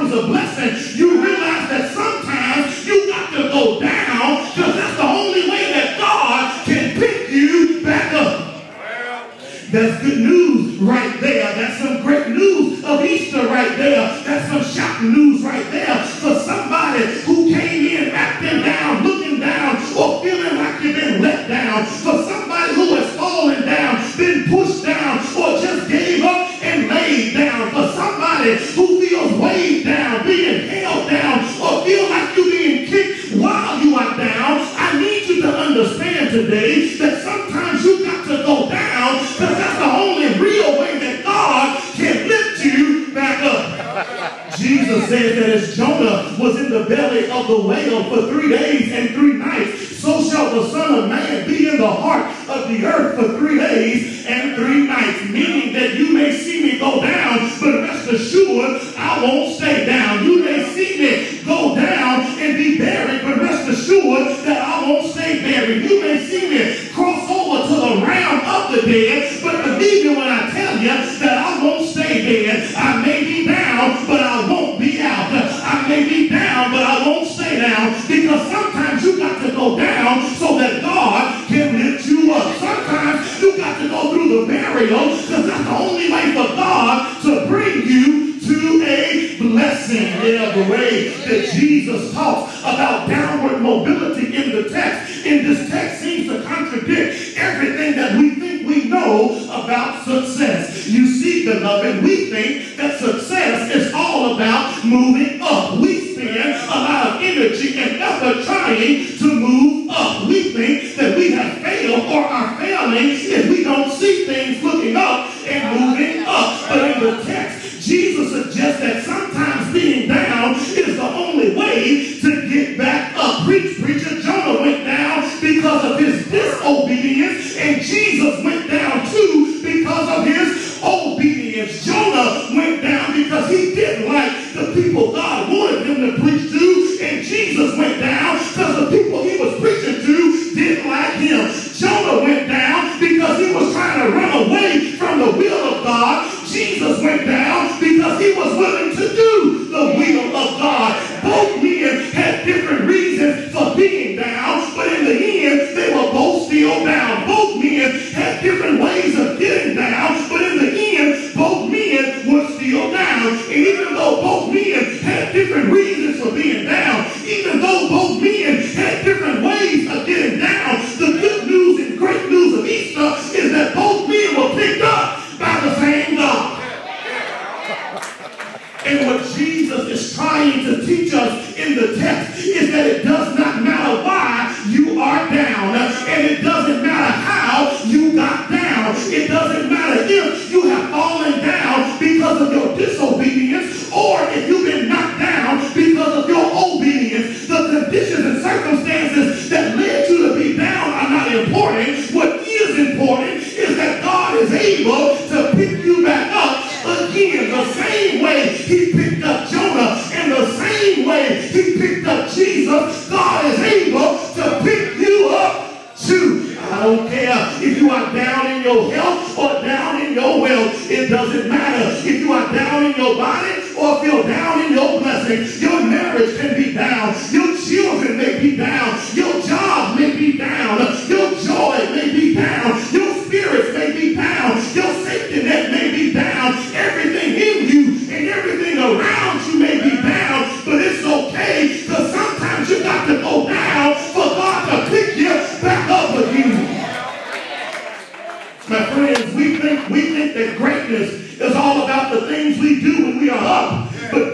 becomes a blessing, you realize that sometimes you got to go down because that's the only way that God can pick you back up. That's good news right there. That's some great news of Easter right there. That's some shocking news right there for somebody who came in acting down, looking down, or feeling like you've been let down. For somebody who has fallen down, been pushed down, or just gave up and laid down. For somebody who feels weighed down, being held down, or feel like you're being kicked while you are down. I need you to understand today that sometimes you got to go down because that's the only real way that God can lift you back up. Jesus said that as Jonah was in the belly of the whale for 3 days and 3 nights, so shall the Son of Man be in the heart of the earth for 3 days and 3 nights. Meaning that you may see me go down, but rest assured, I won't stay down. You may see me go down and be buried, but rest assured that I won't stay buried. You may see me cross over to the realm of the dead, but believe me when I tell you that I won't stay dead. I may be down, but I won't be out. I may be down, but I won't stay down, because sometimes you got to go down so that God can lift you up. Sometimes you got to go through the burial because that's the only way for God to bring you to a blessing. Yeah, the way that Jesus talks about downward mobility in the text, in this text, seems to contradict everything that we think we know about success. You see, beloved, we think that success is all about moving up. We spend a lot of energy and effort trying to move up. We think that we have failed or are failing if we don't see things looking up and moving up. But in the text, Jesus suggests that sometimes being down is the only way to get back up. Preacher, Jonah went down because of his disobedience, and Jesus went down too because of his obedience. Jonah went down because he didn't like the people God wanted him to preach to, and Jesus went down because the people he was preaching to didn't like him. Jonah went down because he was trying to run away from the will of God. Jesus went down because he was willing to do the will of God. Both men had different reasons for being down, but in the end, they were both still down. Both men had different ways of getting down, but in the end, both men were still down. And even though both men had different reasons for being down, even though both men had different ways of getting down, the good news and great news of Easter is that both men were picked up by the same God. And what Jesus is trying to teach us in the text is that it does not matter why you are down, and it doesn't matter how you got down. It doesn't matter if you have fallen down because of your disobedience or if you've been knocked down because of your obedience. The conditions and circumstances that led you to be down are not important. What is important is that God is able to pick you back up again, the same way he picked up Jonah and the same way he picked up Jesus. God is able to pick you up too. I don't care if you are down in your health or down in your wealth. It doesn't matter if you are down in your body or if you're down in your blessing. Your marriage can be down. Your children may be down. Your job may be down. Your joy may be down. Your spirits may be down. Your safety net may be down. Everything in you and everything around you may be down. But it's okay, because sometimes you got to go down for God to pick you back up again. My friends, we think that greatness is all about the things we do when we are up. But